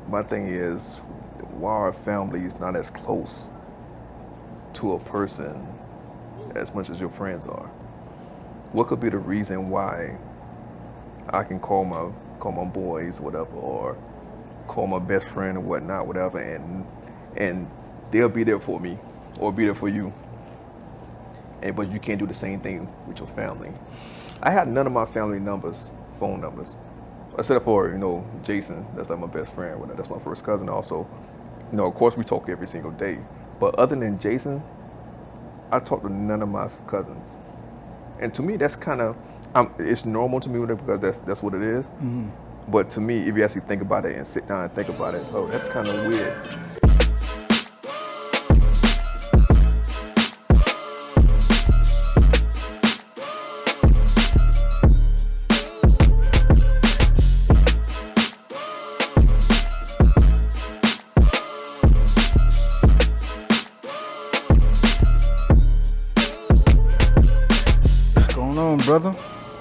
my thing is, why are families not as close to a person as much as your friends are? What could be the reason why I can call my boys, whatever, or call my best friend or whatnot, whatever, and they'll be there for me or be there for you. But you can't do the same thing with your family. I had none of my family phone numbers, except for, Jason. That's like my best friend. That's my first cousin also. Of course we talk every single day. But other than Jason, I talk to none of my cousins. And to me, that's kind of, it's normal to me because that's what it is. Mm-hmm. But to me, if you actually think about it and sit down and think about it, that's kind of weird. Brother?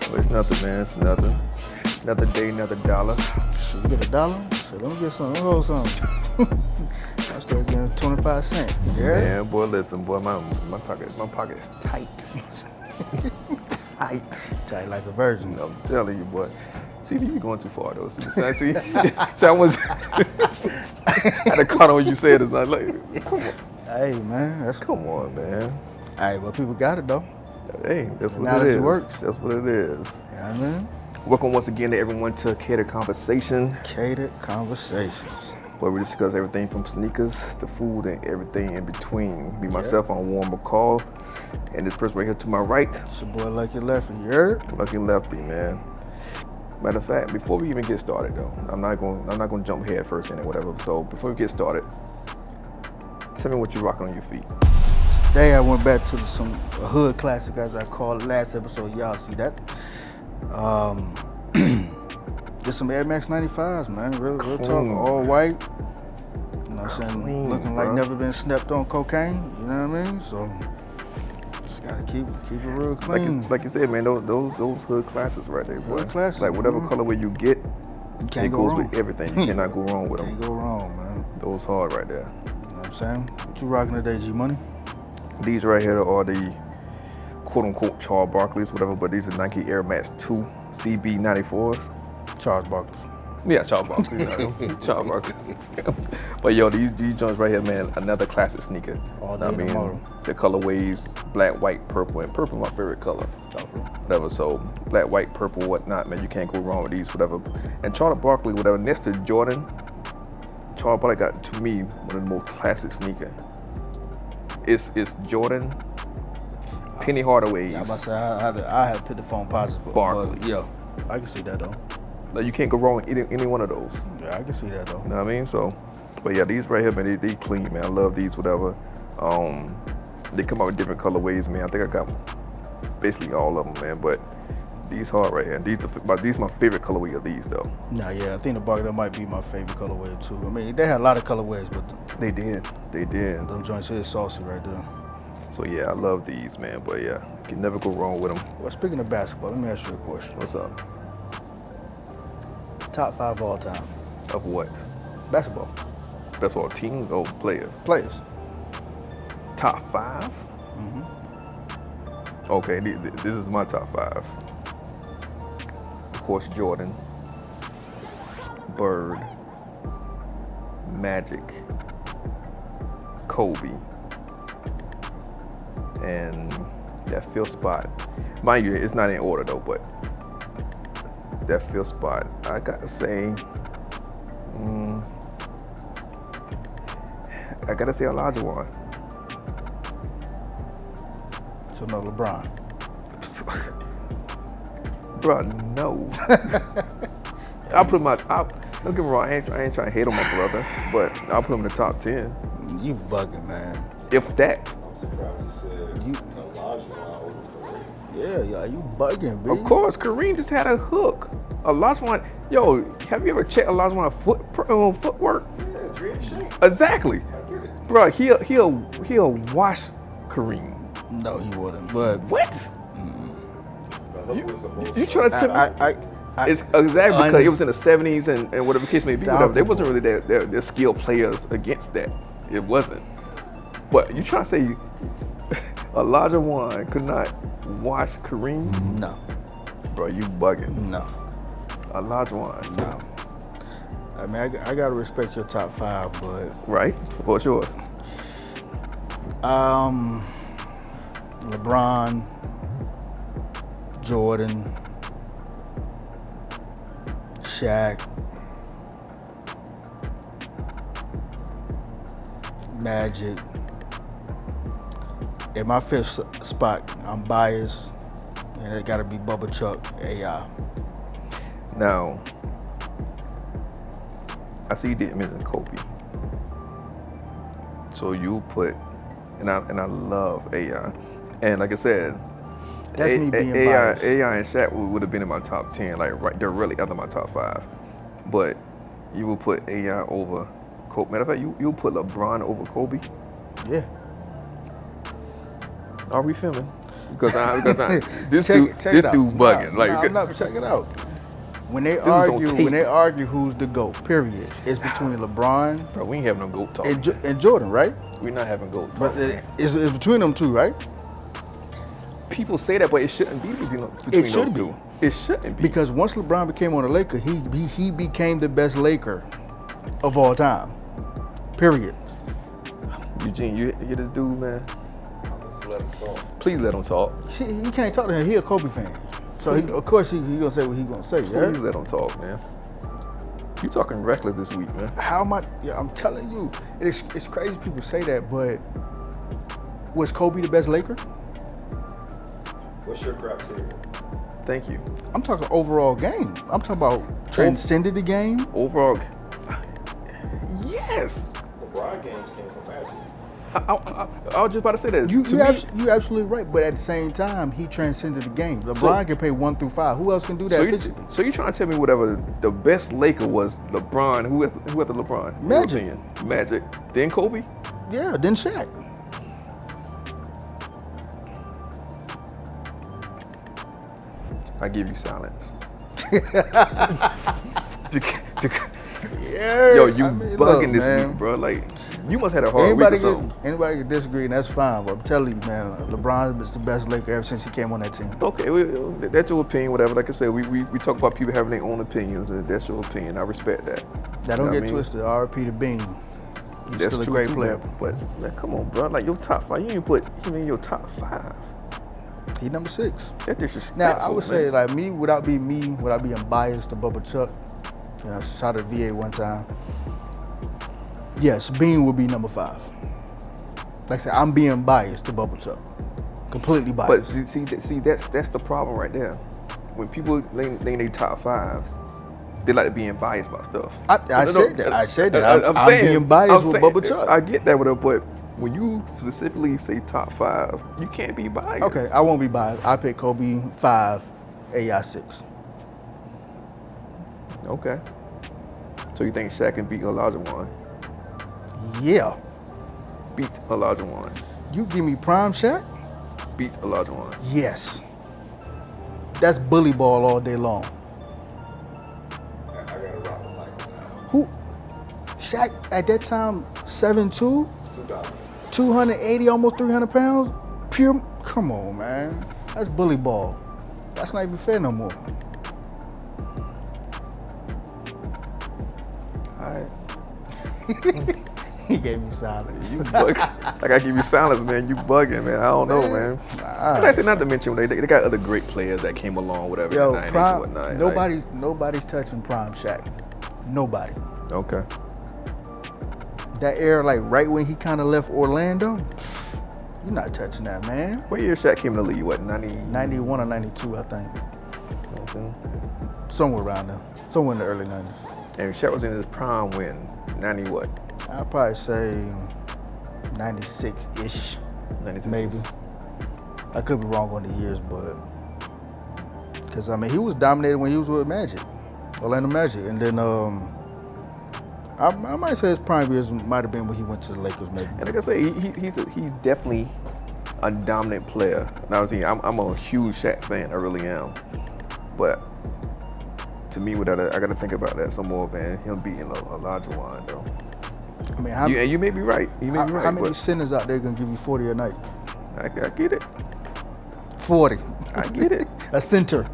Well, it's nothing, man. It's nothing. Another day, another dollar. Should we get $1? So let me get some. Let me hold something. I start getting 25 cents. Yeah. Man, boy, listen, boy, my pocket is tight. Tight like a virgin. I'm telling you, boy. See, you be going too far though. See, I was had a cut on what you said. It's not like, come on. Hey, man. Come on, man. Hey, but people got it though. Hey, that's what it is. Works. That's what it is. Yeah, man. Welcome once again to everyone to Catered Conversation. Catered Conversations. Where we discuss everything from sneakers to food and everything in between. Me, myself, I'm Warren McCall. And this person right here to my right. It's your boy Lucky Lefty, you heard? Lucky Lefty, man. Matter of fact, before we even get started though, I'm not gonna jump head first in it, whatever. So before we get started, tell me what you're rocking on your feet. Today I went back to some hood classic, as I called it last episode. Y'all see that? Get some Air Max 95s, man. Real talk, all white. You know what I'm saying? Clean, looking bro. like never been stepped on cocaine. You know what I mean? So just gotta keep it real clean. Like you said, man, those hood classes right there, boy. Hood classics, like whatever man. colorway you get, it goes with everything. You cannot go wrong with them. Can't go wrong, man. Those hard right there. You know what I'm saying? What you rocking today, G Money? These right here are the quote-unquote Charles Barkley's, whatever, but these are Nike Air Max 2 CB94s. Charles Barkley. Yeah, Charles Barkley. Charles Barkley. But yo, these joints right here, man, another classic sneaker. All I day mean, tomorrow. the colorways, black, white, purple, and purple is my favorite color. Whatever, so black, white, purple, whatnot, man, you can't go wrong with these, whatever. And Charles Barkley, whatever, next to Jordan, Charles Barkley got, to me, one of the most classic sneakers. It's Jordan, Penny Hardaway's. Yeah, I'm about to say I had to put the phone positive. Barkley's. Yeah, I can see that though. Like, you can't go wrong with any one of those. Yeah, I can see that though. You know what I mean? So, but yeah, these right here, man, they clean, man. I love these, whatever. They come out with different colorways, man. I think I got basically all of them, man. But these hard right here. These my favorite colorway of these, though. Nah, yeah, I think the Barkley might be my favorite colorway too. I mean, they had a lot of colorways, but They did. them joints is saucy right there. So yeah, I love these, man. But yeah, you can never go wrong with them. Well, speaking of basketball, let me ask you a question. What's up? Top 5 all time. Of what? Basketball. Basketball teams or players? Players. Top 5? Mm-hmm. Okay, this is my top 5. Of course, Jordan, Bird, Magic, Kobe, and that fifth spot. Mind you, it's not in order though, but that fifth spot, I gotta say, Olajuwon. So no LeBron. Bro, no. I'll put don't get me wrong, I ain't trying to hate on my brother, but I'll put him in the top 10. You bugging, man. If that. I'm surprised you said Olajuwon over Kareem. Yeah, you bugging, B. Of course, Kareem just had a hook. Olajuwon, yo, have you ever checked Olajuwon's footwork? Yeah, dream shape. Exactly. I get it. Bro, he'll wash Kareem. No, he wouldn't. But What? The hook was supposed You trying to tell me? It's exactly because it was in the 70s and whatever the case may be. Whatever. They wasn't really their skilled players against that. It wasn't. But you trying to say Elijah Wan could not watch Kareem? No. Bro, you bugging. No. Elijah Wan. No. I mean, I gotta respect your top 5, but Right? What's yours? LeBron, Jordan, Shaq, Magic. In my 5th spot, I'm biased, and it gotta be Bubba Chuck, AI. Now, I see you didn't mention Kobe. So you put, and I love AI. And like I said, That's me being AI, biased. AI and Shaq would have been in my top 10. Like, right, they're really under my top 5. But you will put AI over Kobe. Matter of fact, you'll put LeBron over Kobe. Yeah. Are we filming? Because this Check dude it out. bugging. No, check it out. When they This is on argue, tape. who's the GOAT, period, it's between LeBron Bro, we ain't having no GOAT talk. and Jordan, right? We're not having GOAT talk. But it's between them two, right? People say that, but it shouldn't be between It should those be. two. It shouldn't be. Because once LeBron became on the Lakers, he became the best Laker of all time, period. Eugene, you hear this dude, man? Just let him talk. Please let him talk. See, you can't talk to him. He a Kobe fan, so of course he gonna say what he gonna say. Please Yeah? let him talk, man. You talking reckless this week, man. How am I? Yeah, I'm telling you, it's crazy people say that, but was Kobe the best Laker? What's your criteria? Thank you. I'm talking overall game. I'm talking about transcended the game. Overall, yes. LeBron games came from Magic. I was just about to say that. You To me, absolutely right, but at the same time, he transcended the game. LeBron can play 1 through 5. Who else can do that physically? so you trying to tell me whatever the best Laker was LeBron? Who after LeBron? In your Magic. opinion? Magic. Then Kobe. Yeah, then Shaq. I give you silence. Yeah. Yo, you I mean, bugging look, this man. week, bro. Like, you must have had a hard week or something. Anybody can disagree, and that's fine. But I'm telling you, man, LeBron is the best Laker ever since he came on that team. Okay, well, that's your opinion, whatever. Like I said, we talk about people having their own opinions, and that's your opinion. I respect that. Now, don't You know what get I mean? twisted. R.P. to Bean. He's That's still a true great too, player. man. But man, come on, bro. Like your top 5, you didn't put him in your top 5. He number 6. That's disrespectful. Now, I would man. say, like, without being biased to Bubba Chuck, you know, shout out to VA one time. Yes, Bean would be number 5. Like I said, I'm being biased to Bubba Chuck. Completely But biased. see, that's the problem right there. When people name their top 5s, they like to be biased about stuff. I said that. I said that. I'm saying- being biased I'm with saying- Bubba Chuck. I get that with her, but when you specifically say top 5, you can't be biased. Okay, I won't be biased. I pick Kobe 5, AI 6. Okay. So you think Shaq can beat Elijah Wan? Yeah. Beat Elijah Wan. You give me prime Shaq? Beat Elijah Wan. Yes. That's bully ball all day long. I gotta rock with Mike on that one. Who? Shaq at that time, 7'2", 2000. 280, almost 300 pounds. Pure. Come on, man. That's bully ball. That's not even fair no more. All right. He gave me silence. You bug. I gotta give you silence, man. You bugging, man. I don't know, man. And I said not to mention they got other great players that came along, whatever. Yo, in the 90s and prime. whatnot. Nobody's touching prime Shaq. Nobody. Okay. That era, like right when he kind of left Orlando, you're not touching that, man. What year Shaq came in the league? What, 90? 91 or 92, I think. Okay. Somewhere around there. Somewhere in the early 90s. And Shaq was in his prime when? 90 what? I'd probably say 96-ish, 96. maybe. I could be wrong on the years, but because I mean he was dominated when he was with Magic, Orlando Magic, and then I might say his prime years might have been when he went to the Lakers, maybe. And like I say, he's definitely a dominant player. Now, I'm a huge Shaq fan, I really am. But to me, with that, I got to think about that some more, man. Him beating Elijah Wan, though. I mean, And you may be right. You may be right. how many but centers out there gonna give you 40 a night? I get it. 40. I get it. A center.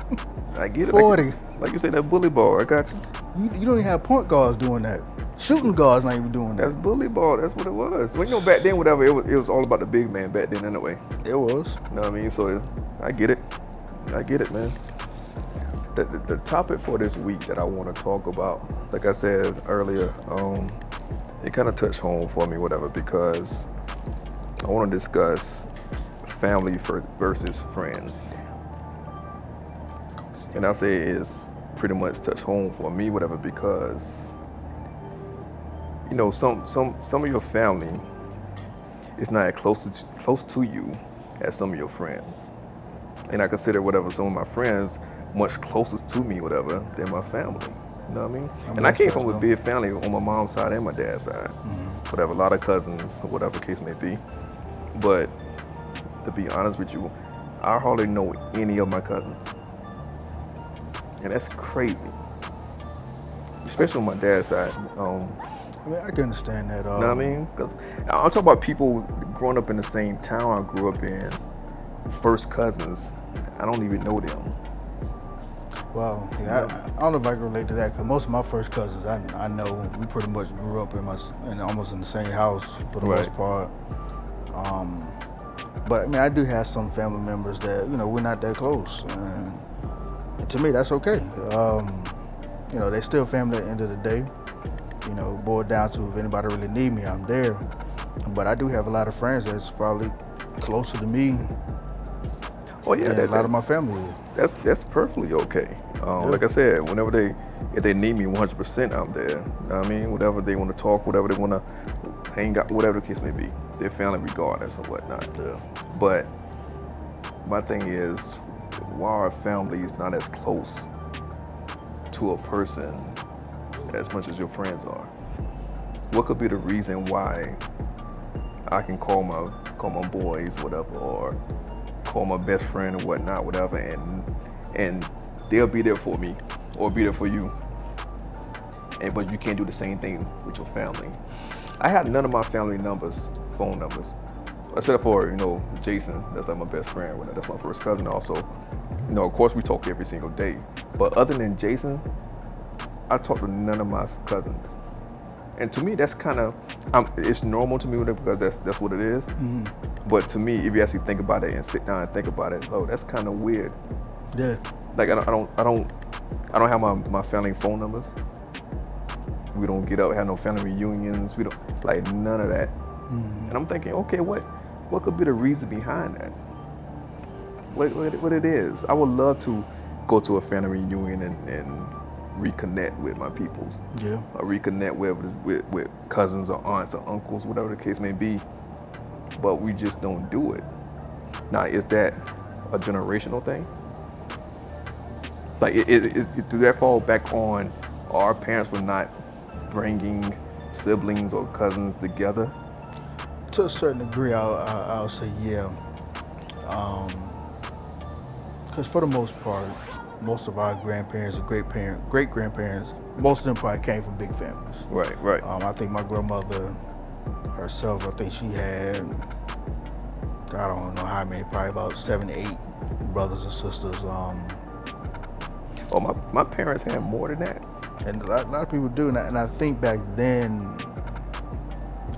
I get it. 40. Like you said, that bully ball. I got you. You don't even have point guards doing that. Shooting guards not even doing that. That's bully ball. That's what it was. Well, you know, back then, whatever, it was all about the big man back then anyway. It was. You know what I mean? So I get it. I get it, man. The topic for this week that I want to talk about, like I said earlier, it kind of touched home for me, whatever, because I want to discuss family versus friends. And I say it's pretty much touched home for me, whatever, because you know, some of your family is not as close to you as some of your friends. And I consider whatever some of my friends much closest to me, whatever, than my family. You know what I mean? And I came from a big family on my mom's side and my dad's side. Whatever, a lot of cousins, whatever the case may be. But to be honest with you, I hardly know any of my cousins. And that's crazy. Especially on my dad's side. I mean, I can understand that. You know what I mean? Because I'm talking about people growing up in the same town I grew up in, first cousins. I don't even know them. Well, yeah, I don't know if I can relate to that because most of my first cousins I know we pretty much grew up in almost in the same house for the most part. But I mean, I do have some family members that we're not that close, and to me that's okay. They're still family at the end of the day. Boiled down to if anybody really need me, I'm there. But I do have a lot of friends that's probably closer to me. Oh yeah, than a lot of my family. That's perfectly okay. Like I said, if they need me 100%, I'm there. You know what I mean? Whatever they want to talk, whatever they want to hang out, whatever the case may be, they're family regardless or whatnot. Yeah. But my thing is, why are families not as close to a person as much as your friends are? What could be the reason why I can call my boys, whatever, or call my best friend or whatnot, whatever, and they'll be there for me or be there for you, but you can't do the same thing with your family. I had none of my family phone numbers, except for Jason. That's like my best friend. That's my first cousin also. Of course we talk every single day, but other than Jason, I talk to none of my cousins. And to me, that's kind of, it's normal to me because that's what it is. Mm-hmm. But to me, if you actually think about it and sit down and think about it, that's kind of weird. Yeah. Like I don't have my family phone numbers. We don't get up, have no family reunions. We don't, like, none of that. Mm-hmm. And I'm thinking, okay, what could be the reason behind that? What it is? I would love to go to a family reunion and reconnect with my peoples. Yeah. Or reconnect with cousins or aunts or uncles, whatever the case may be. But we just don't do it. Now, is that a generational thing? Like, do that fall back on our parents were not bringing siblings or cousins together? To a certain degree, I'll say yeah. Because for the most part, most of our grandparents and great-grandparents, most of them probably came from big families. Right. I think my grandmother herself, I think she had, I don't know how many, probably about 7 to 8 brothers and sisters. My parents had more than that. And a lot of people do, and I think back then,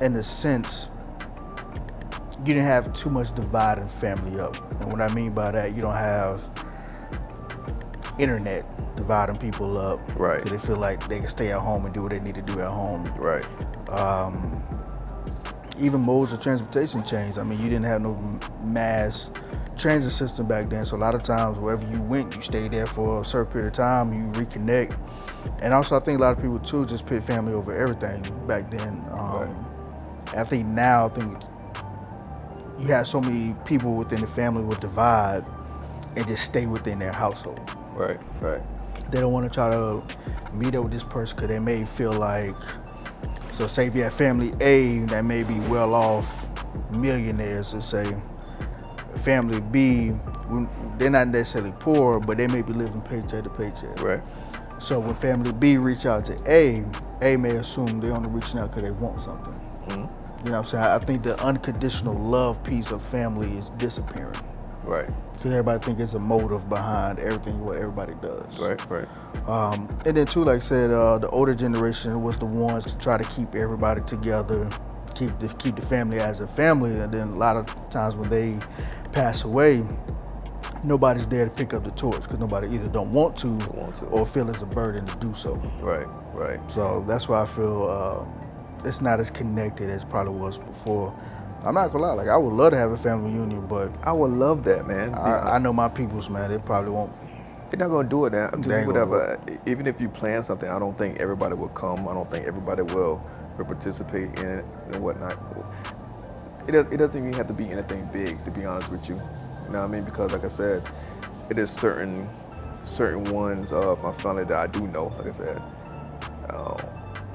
in a sense, you didn't have too much dividing family up. And what I mean by that, you don't have internet dividing people up. Right. Because they feel like they can stay at home and do what they need to do at home. Right. Even modes of transportation changed. I mean, you didn't have no mass transit system back then. So a lot of times, wherever you went, you stayed there for a certain period of time, you reconnect. And also, I think a lot of people, too, just put family over everything back then. Right. I think now, you have so many people within the family will divide and just stay within their household. Right. They don't want to try to meet up with this person because they may feel like, so say if you have family A that may be well off millionaires, let's say, family B, they're not necessarily poor, but they may be living paycheck to paycheck. Right. So when family B reach out to A may assume they're only reaching out because they want something. Mm-hmm. You know what I'm saying? I think the unconditional love piece of family is disappearing. Right. Because everybody think it's a motive behind everything what everybody does. Right. And then too, like I said, the older generation was the ones to try to keep everybody together, keep the family as a family. And then a lot of times when they pass away, nobody's there to pick up the torch because nobody either don't want to or feel it's a burden to do so. Right. So that's why I feel it's not as connected as probably was before. I'm not gonna lie, like I would love to have a family reunion, but I would love that, man. I know my peoples, man, they probably won't. They're not gonna do it now. They ain't Whatever. Even if you plan something, I don't think everybody will come. I don't think everybody will participate in it and whatnot. It doesn't even have to be anything big, to be honest with you. You know what I mean? Because like I said, it is certain ones of my family that I do know. Like I said,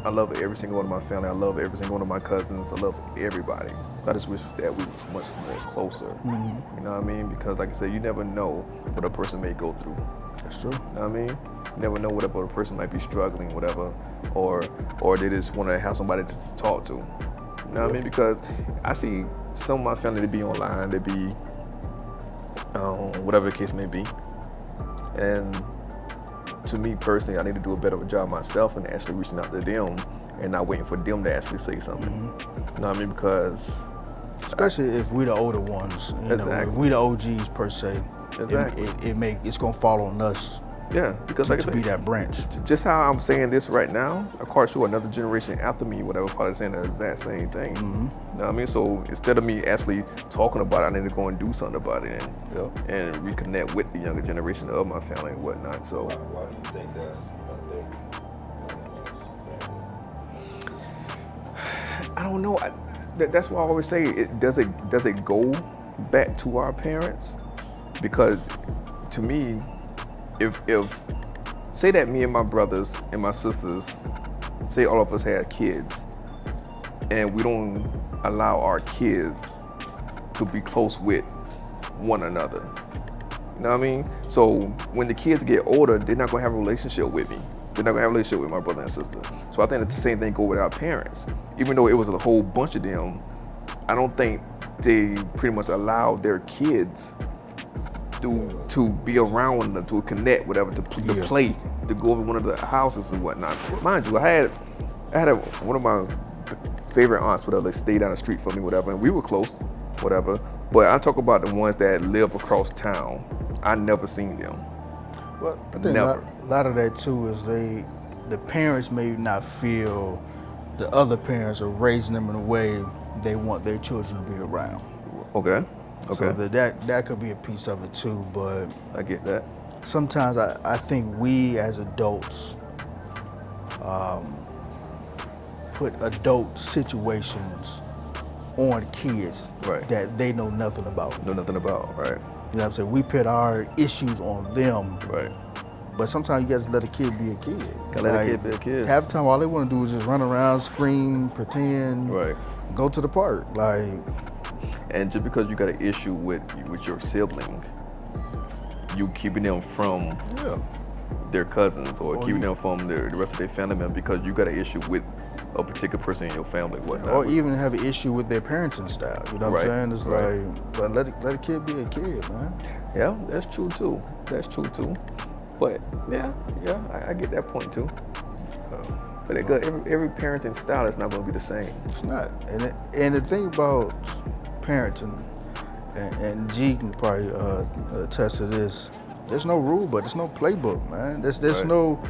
I love every single one of my family. I love every single one of my cousins. I love everybody. I just wish that we was much more closer. Mm-hmm. You know what I mean? Because like I said, you never know what a person may go through. That's true. You know what I mean? You never know what a person might be struggling, whatever, or they just want to have somebody to talk to. You know what I mean? Because I see some of my family, they be online, they be whatever the case may be. And to me personally, I need to do a better job myself and actually reaching out to them and not waiting for them to actually say something. Mm-hmm. You know what I mean? Because especially if we the older ones, you know, if we the OGs per se, it's gonna fall on us. Yeah, because like to be that branch. Just how I'm saying this right now, of course, sure, another generation after me, whatever, probably saying the exact same thing. Mm-hmm. You know what I mean? So instead of me actually talking about it, I need to go and do something about it and reconnect with the younger generation of my family and whatnot. So why do you think that's a thing? I don't know. That's why I always say, does it go back to our parents? Because to me, if say that me and my brothers and my sisters, say all of us had kids, and we don't allow our kids to be close with one another. You know what I mean? So when the kids get older, they're not gonna have a relationship with me. They're not gonna have a relationship with my brother and sister. So I think that the same thing go with our parents. Even though it was a whole bunch of them, I don't think they pretty much allowed their kids to be around them, to connect, whatever, to play, to go over one of the houses and whatnot. Mind you, I had one of my favorite aunts, whatever, they stayed down the street from me, whatever, and we were close, whatever. But I talk about the ones that live across town. I never seen them. Well, I think a lot of that too is the parents may not feel the other parents are raising them in a way they want their children to be around. Okay. So that could be a piece of it too, but I get that. Sometimes I think we as adults put adult situations on kids that they know nothing about. Right. You know what I'm saying? We put our issues on them. Right. But sometimes you gotta let a kid be a kid. Gotta let a kid be a kid. Half the time all they wanna do is just run around, scream, pretend, go to the park. And just because you got an issue with your sibling, you keeping them from their cousins or keeping them from the rest of their family members because you got an issue with a particular person in your family, whatnot. Or even have an issue with their parenting style. You know what I'm saying? It's but let a kid be a kid, man. Yeah, that's true too. But I get that point too. But every parenting style is not going to be the same. It's not. And the thing about parenting, and G can probably attest to this, there's no rule book, there's no playbook, man. There's no,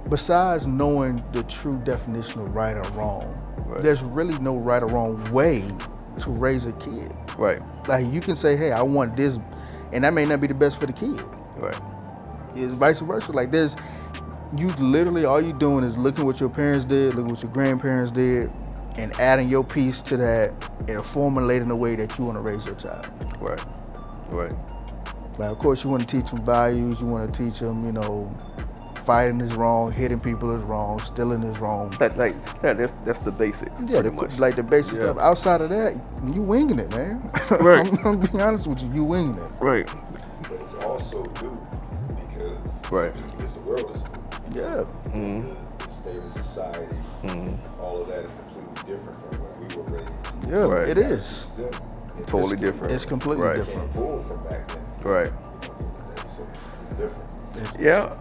besides knowing the true definition of right or wrong, there's really no right or wrong way to raise a kid. Right. Like you can say, hey, I want this, and that may not be the best for the kid. Right. It's vice versa. Like you literally, all you doing is looking what your parents did, looking what your grandparents did, and adding your piece to that and formulating the way that you want to raise your child. Right. Like, of course, you want to teach them values. You want to teach them, fighting is wrong, hitting people is wrong, stealing is wrong. That's the basics. Yeah, like the basic stuff. Outside of that, you winging it, man. Right. I'm gonna be honest with you winging it. Right. But it's also due because the world is Yeah. The state of society, all of that is completely different from when we were raised. Yeah, Right. it is. Totally different. It's completely Right. different. Pull from back then. Right. So it's different. Yeah.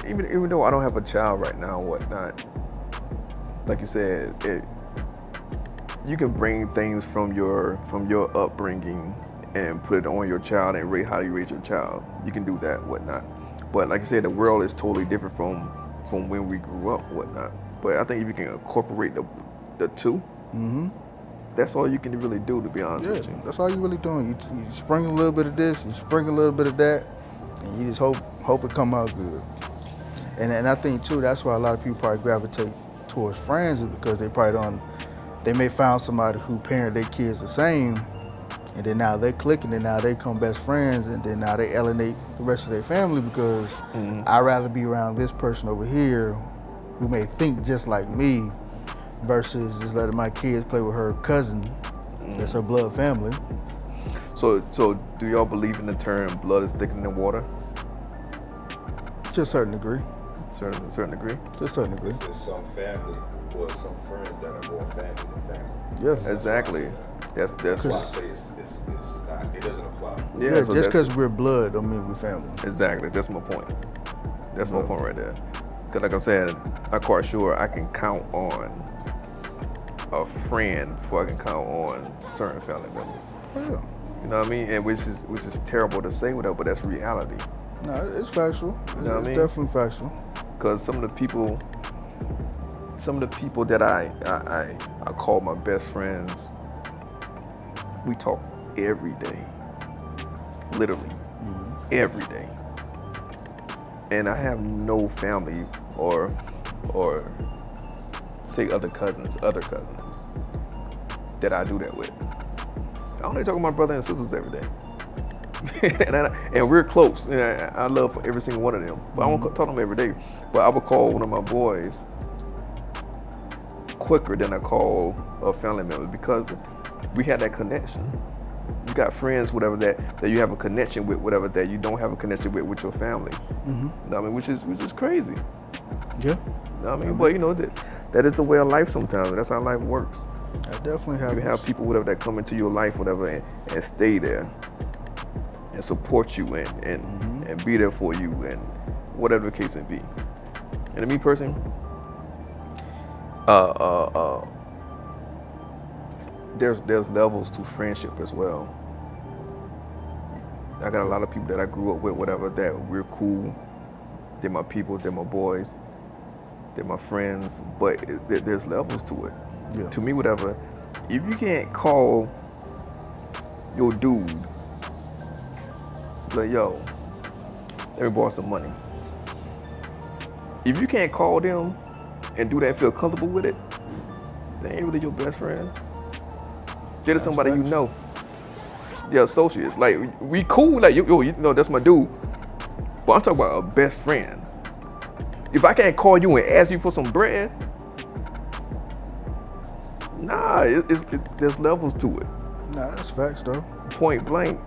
Even though I don't have a child right now, or whatnot, like you said, you can bring things from your upbringing and put it on your child and rate how you raise your child. You can do that, whatnot. But like I said, the world is totally different from when we grew up, whatnot. But I think if you can incorporate the two, that's all you can really do, to be honest with you. That's all you really doing. You sprinkle a little bit of this, you sprinkle a little bit of that, and you just hope it come out good. And I think too, that's why a lot of people probably gravitate towards friends, is because they may find somebody who parent their kids the same, and then now they're clicking, and now they become best friends, and then now they alienate the rest of their family because I'd rather be around this person over here who may think just like me versus just letting my kids play with her cousin that's her blood family. So do y'all believe in the term blood is thicker than water? To a certain degree. Certain degree? To a certain degree. There's some family or some friends that are more family than family. Yeah. Exactly. That's That's why I say it's not, it doesn't apply. Yeah, so just because we're blood don't mean we're family. Exactly. That's my point. That's my point right there. Because like I said, I'm quite sure I can count on a friend before I can count on certain family members. Yeah. You know what I mean? And which is terrible to say whatever, but that's reality. No, it's factual. It's, know what I mean? Definitely factual. Because some of the people that I call my best friends, we talk every day, literally every day. And I have no family or say other cousins that I do that with. I only talk to my brother and sisters every day. and we're close. And I love every single one of them. But I won't talk to them every day. But I would call one of my boys quicker than I call a family member because we had that connection. You got friends, whatever that you have a connection with, whatever that you don't have a connection with your family. You know what I mean? Which is crazy. Yeah. You know what I mean? But you know that is the way of life sometimes. That's how life works. I definitely have. You have people, whatever, that come into your life, whatever, and stay there and support you and be there for you and whatever the case may be. And to me personally, there's levels to friendship as well. I got a lot of people that I grew up with, whatever, that we're cool. They're my people, they're my boys, they're my friends, but there's levels to it. Yeah. To me, whatever, if you can't call your dude, like, yo, let me borrow some money. If you can't call them and do that and feel comfortable with it, they ain't really your best friend. They're just somebody you know. They're associates. Like, we cool, like, yo, you know, that's my dude. But I'm talking about a best friend. If I can't call you and ask you for some bread, nah, there's levels to it. Nah, that's facts though. Point blank.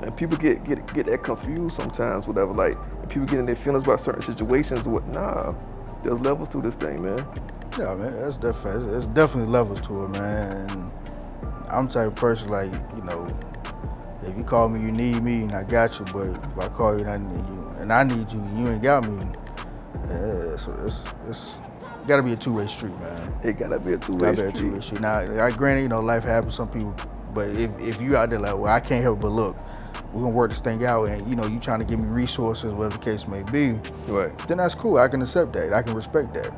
And people get that confused sometimes, whatever. Like, people get in their feelings about certain situations. Nah, there's levels to this thing, man. Yeah, man, that's definitely. There's definitely levels to it, man. And I'm the type of person, like, you know, if you call me, you need me, and I got you. But if I call you and I need you, and you ain't got me, it's gotta be a two-way street, man. It gotta be a two-way street. Now, I granted, you know, life happens. Some people, but if you out there like, well, I can't help but look, we're gonna work this thing out, and you know, you trying to give me resources, whatever the case may be, right? Then that's cool. I can accept that. I can respect that.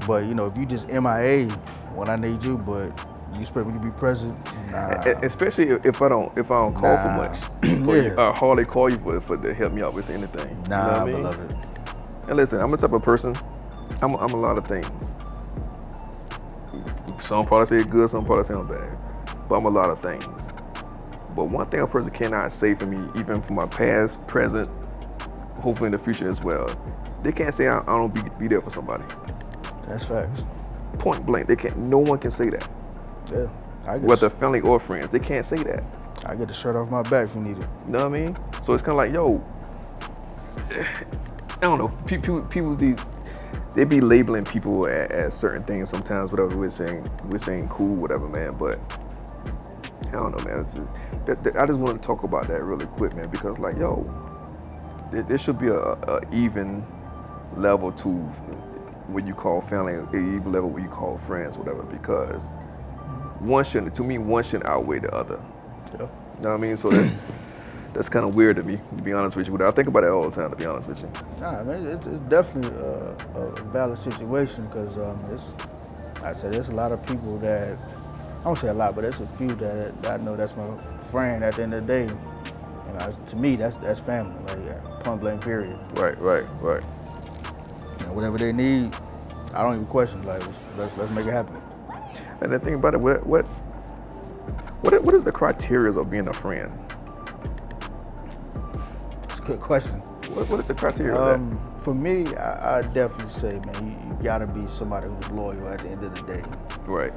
But you know, if you just MIA when I need you, but you expect me to be present, nah. Especially if I don't call for much. Yeah. I hardly call you for to help me out with anything. Nah, you know what I mean? beloved. And listen, I'm the type of person. I'm a lot of things. Some probably say good, some probably say I'm bad. But I'm a lot of things. But one thing a person cannot say for me, even for my past, present, hopefully in the future as well, they can't say I don't be there for somebody. That's facts. Point blank, they can't. No one can say that. Yeah, whether family or friends, they can't say that. I get the shirt off my back if you need it. You know what I mean? So it's kind of like, yo, don't know. People they be labeling people as certain things sometimes. Whatever we're saying cool, whatever, man. But I don't know, man. I just want to talk about that really quick, man, because like, yo, there should be a even level to what you call family, an even level what you call friends, whatever. Because one shouldn't outweigh the other. Yeah. You know what I mean? So that's kind of weird to me, to be honest with you. But I think about it all the time, to be honest with you. Nah, man, it's definitely a valid situation because there's a lot of people that, I don't say a lot, but there's a few that I know that's my friend at the end of the day. You know, to me, that's family, like point blank, period. Right. You know, whatever they need, I don't even question. Like, let's make it happen. And then think about it, what is the criteria of being a friend? It's a good question. What is the criteria of that? For me, I definitely say, man, you gotta be somebody who's loyal at the end of the day. Right.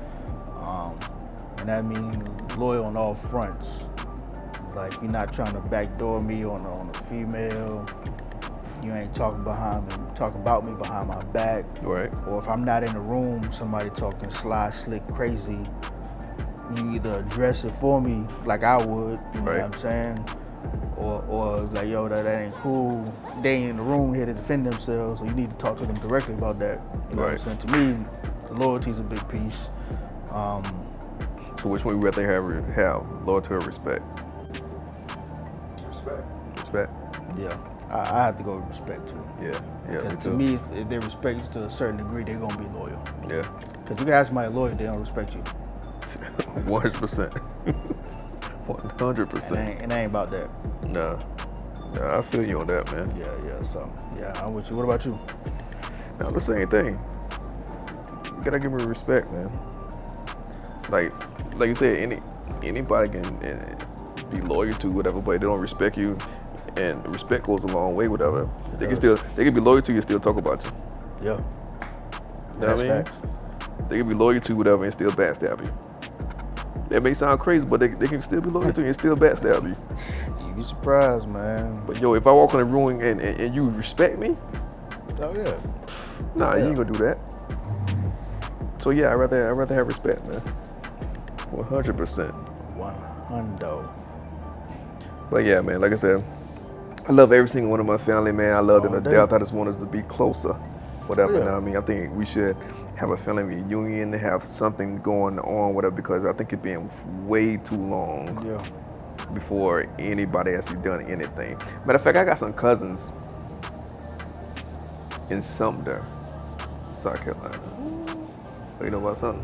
And that means loyal on all fronts. Like, you're not trying to backdoor me on a female. You ain't talking about me behind my back. Right. Or if I'm not in the room, somebody talking sly, slick, crazy, you either address it for me like I would, you know what I'm saying? Or like, yo, that ain't cool. They ain't in the room here to defend themselves, so you need to talk to them directly about that. You know what I'm saying? To me, loyalty is a big piece. So which one would you rather have loyalty or respect? Respect. Yeah, I have to go with respect too. Yeah. Because to me, if they respect you to a certain degree, they're gonna be loyal. Yeah. Because you can ask somebody loyal, they don't respect you. 100%. 100%. It ain't about that. Nah, I feel you on that, man. Yeah. So I'm with you. What about you? Now the same thing. You gotta give me respect, man. Like you said, anybody can be loyal to whatever, but they don't respect you, and respect goes a long way. Whatever they can be loyal to you and still talk about you. Yeah. You know That's what I mean? facts. They can be loyal to whatever and still backstab you. That may sound crazy, but they can still be loyal to you and still backstab you. You'd be surprised, man. But yo, if I walk in the room and you respect me, Oh yeah. nah, you ain't gonna do that. So yeah, I'd rather have respect, man. 100%. 100. But yeah, man, like I said, I love every single one of my family, man. I love them to All day. death. I just want us to be closer. Whatever, Oh, yeah. you know what I mean? I think we should have a family reunion, have something going on, whatever, because I think it's been way too long Yeah. before anybody actually done anything. Matter of fact, I got some cousins in Sumter, South Carolina. You know about Sumter?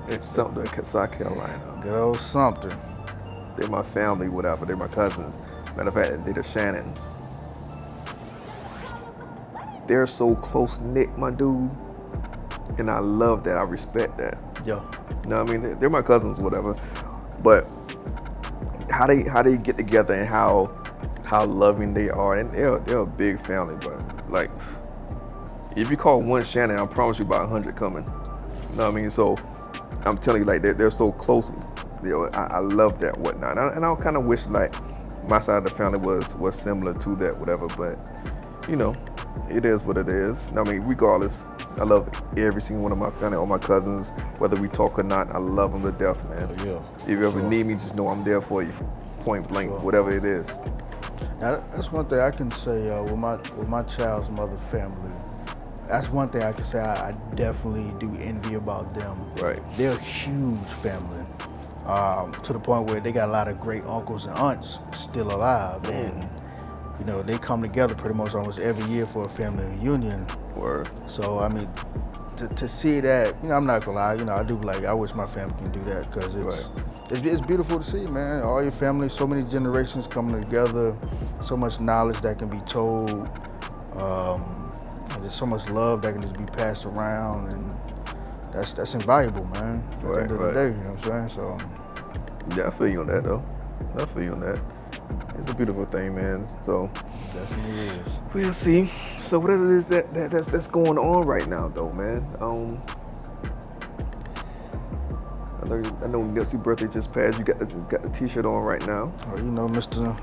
It's Sumter, South Carolina. Good old Sumter. They're my family, whatever. They're my cousins. Matter of fact, they're the Shannons. They're so close-knit, my dude. And I love that. I respect that. Yeah. You know what I mean? They're my cousins, whatever. But how they get together and how loving they are, and they're a big family, but like, if you call one Shannon, I promise you about 100 coming. You know what I mean? So I'm telling you, like, they're so close. You know, I love that, whatnot. And I kind of wish like my side of the family was similar to that, whatever. But you know, it is what it is. I mean, regardless, I love every single one of my family, all my cousins, whether we talk or not. I love them to death, man. Oh, yeah. If you ever Sure. need me, just know I'm there for you, point blank, Sure. whatever it is. Now, that's one thing I can say with my child's mother family. That's one thing I can say I definitely do envy about them. Right. They're a huge family, to the point where they got a lot of great uncles and aunts still alive, and you know they come together pretty much almost every year for a family reunion. Word. So I mean, to see that, you know, I'm not gonna lie, you know, I do like, I wish my family can do that because it's beautiful to see, man. All your family, so many generations coming together, so much knowledge that can be told. And there's so much love that can just be passed around, and that's invaluable, man. At the end of the day, you know what I'm saying? So Yeah, I feel you on that, though. I feel you on that. It's a beautiful thing, man. So definitely is. we'll see. So what it is that's going on right now, though, man? I know Nipsey's birthday just passed. You got the T-shirt on right now. You know, Mr.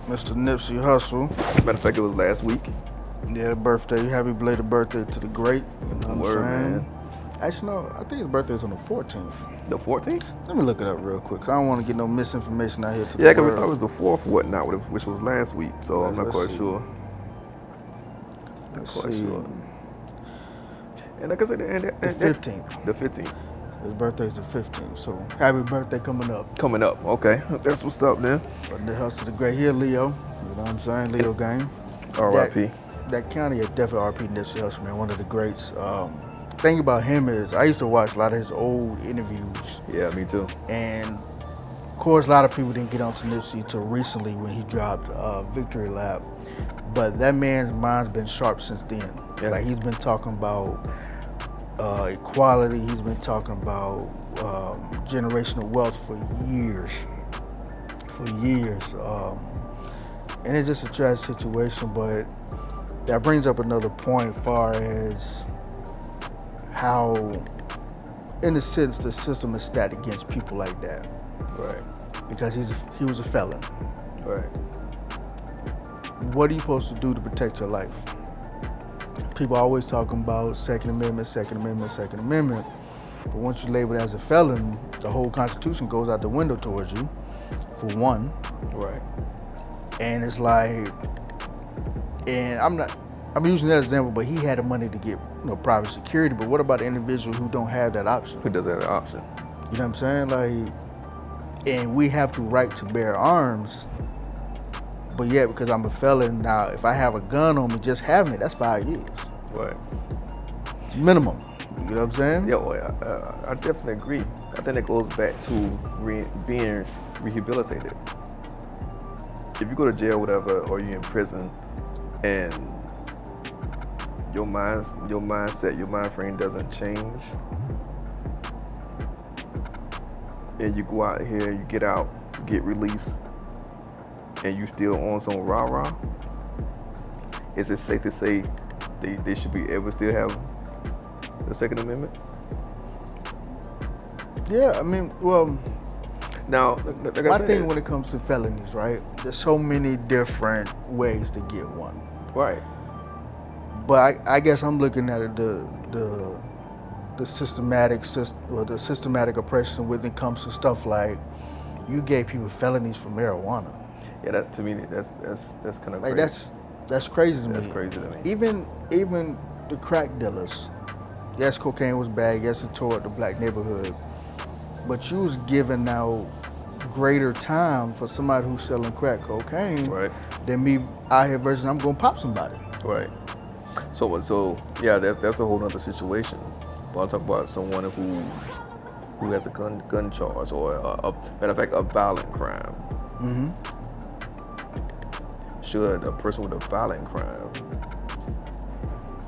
Nipsey Hussle. Matter of fact, it was last week. Yeah, birthday. Happy belated birthday to the great. You know what Word, I'm saying? man. Actually, no, I think his birthday is on the 14th. The 14th? Let me look it up real quick, 'cause I don't want to get no misinformation out here to Yeah, the because we world. thought it was the 4th or whatnot, which was last week. So I'm not Let's quite see. sure. Let's Quite see. sure. And like I said, The 15th. The 15th. His birthday's the 15th, so happy birthday coming up. Coming up. Okay. That's what's up, man. But the house to the great. Here, Leo. You know what I'm saying? Leo gang. R.I.P. That county is definitely R.P. Nipsey Hussle, man. One of the greats. Thing about him is I used to watch a lot of his old interviews. Yeah, me too. And of course, a lot of people didn't get onto Nipsey until recently when he dropped Victory Lap. But that man's mind's been sharp since then. Yeah. Like he's been talking about equality. He's been talking about generational wealth for years. And it's just a tragic situation. But that brings up another point, far as how, in a sense, the system is stacked against people like that. Right. Because he was a felon. Right. What are you supposed to do to protect your life? People always talking about Second Amendment. But once you're labeled as a felon, the whole Constitution goes out the window towards you, for one. Right. And it's like, and I'm using that example, but he had the money to get private security. But what about the individual who don't have that option? Who doesn't have the option? You know what I'm saying? Like, and we have the right to bear arms. But yet, because I'm a felon, now if I have a gun on me, just having it, that's 5 years. Right. Minimum. You know what I'm saying? Yeah, well, I definitely agree. I think it goes back to being rehabilitated. If you go to jail, whatever, or you're in prison, and your mindset, your mind frame doesn't change, and you go out here, you get out, get released, and you still on some rah-rah, is it safe to say they should be able to still have the Second Amendment? Yeah, I mean, well, Now, like I my said, thing when it comes to felonies, right? There's so many different ways to get one. right, But I guess I'm looking at it the systematic oppression when it comes to stuff like you gave people felonies for marijuana. yeah, that to me that's kind of Like crazy. that's crazy to me. That's crazy to me. Even the crack dealers. Yes, cocaine was bad. Yes, it tore up the black neighborhood. But you was giving out greater time for somebody who's selling crack cocaine Right. than me out here versus I'm gonna pop somebody. Right. So yeah, that's a whole other situation. But I'm talking about someone who has a gun charge or a matter of fact a violent crime. Mm-hmm. Should a person with a violent crime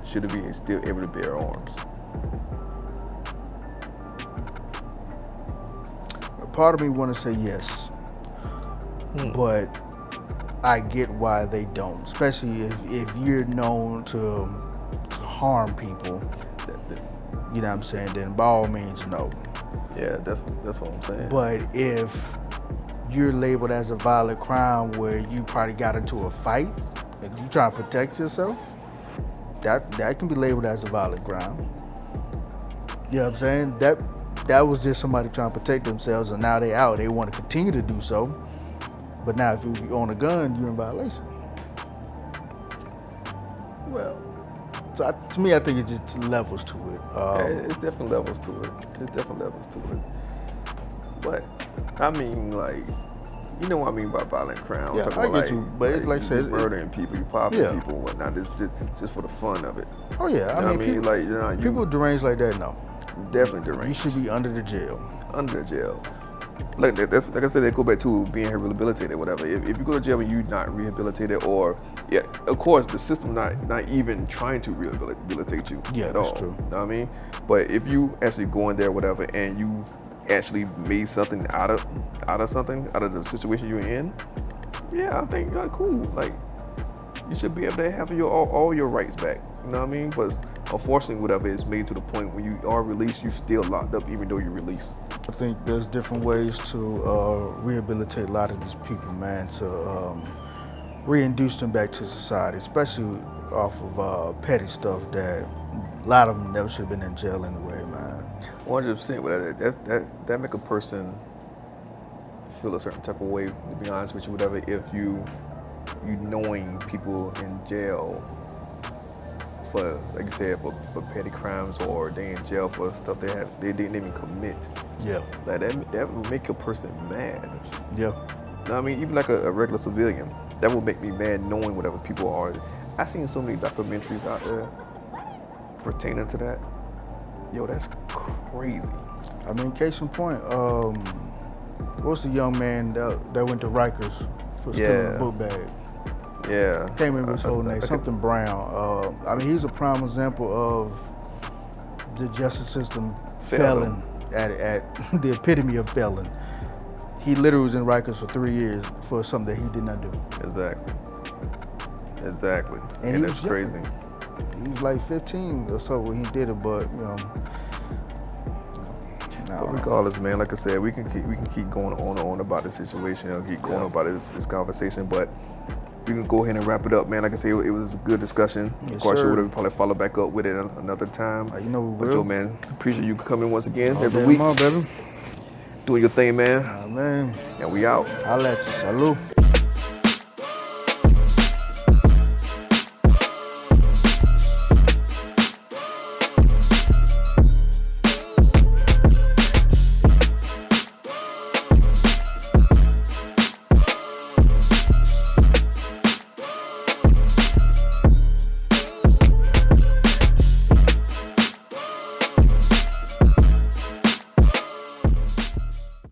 should be still able to bear arms? Part of me want to say yes, but I get why they don't, especially if you're known to harm people. You know what I'm saying? Then by all means, no. Yeah, that's what I'm saying. But if you're labeled as a violent crime where you probably got into a fight and you try to protect yourself, that can be labeled as a violent crime. You know what I'm saying? That was just somebody trying to protect themselves, and now they out. They want to continue to do so. But now if you own a gun, you're in violation. Well, So to me, I think it's just levels to it. it's definitely levels to it. But I mean, like, you know what I mean by violent crime? I'm Yeah, talking I about, get you, but it's like I said, you murdering people, you popping yeah. people, and whatnot. It's just for the fun of it. Oh yeah, You know what I mean? Like, you know, people deranged like that, no. definitely deranged. You should be under the jail. Under jail. Like that's like I said, they go back to being rehabilitated, whatever. If you go to jail and you're not rehabilitated, or yeah, of course the system not even trying to rehabilitate you Yeah, at that's all. true. You know what I mean? But if you actually go in there, whatever, and you actually made something out of the situation you're in, yeah, I think cool. Like you should be able to have all your rights back. You know what I mean? But unfortunately, whatever is made to the point when you are released, you still locked up even though you're released. I think there's different ways to rehabilitate a lot of these people, man, to reintroduce them back to society, especially off of petty stuff that a lot of them never should have been in jail anyway, man. 100%. That make a person feel a certain type of way, to be honest with you, whatever, if you knowing people in jail for, like you said, for petty crimes, or they in jail for stuff they didn't even commit. Yeah. Like that would make a person mad. Yeah. I mean, even like a regular civilian, that would make me mad knowing whatever people are. I've seen so many documentaries out there pertaining to that. Yo, that's crazy. I mean, case in point, what's the young man that went to Rikers for stealing a book bag? Yeah. Can't remember his whole name, something Brown. I mean, he's a prime example of the justice system failing at the epitome of failing. He literally was in Rikers for 3 years for something that he did not do. Exactly. And that's crazy. He was like 15 or so when he did it, but But regardless, man, like I said, we can keep going on and on about this situation, keep going on about this conversation, but we can go ahead and wrap it up, man. Like I said, it was a good discussion. Yes, of course, sir. you would follow back up with it another time. You know we But will. yo, man, appreciate you coming once again All every day week, tomorrow, baby. doing your thing, man. Man, And we out. I'll let you. Salute.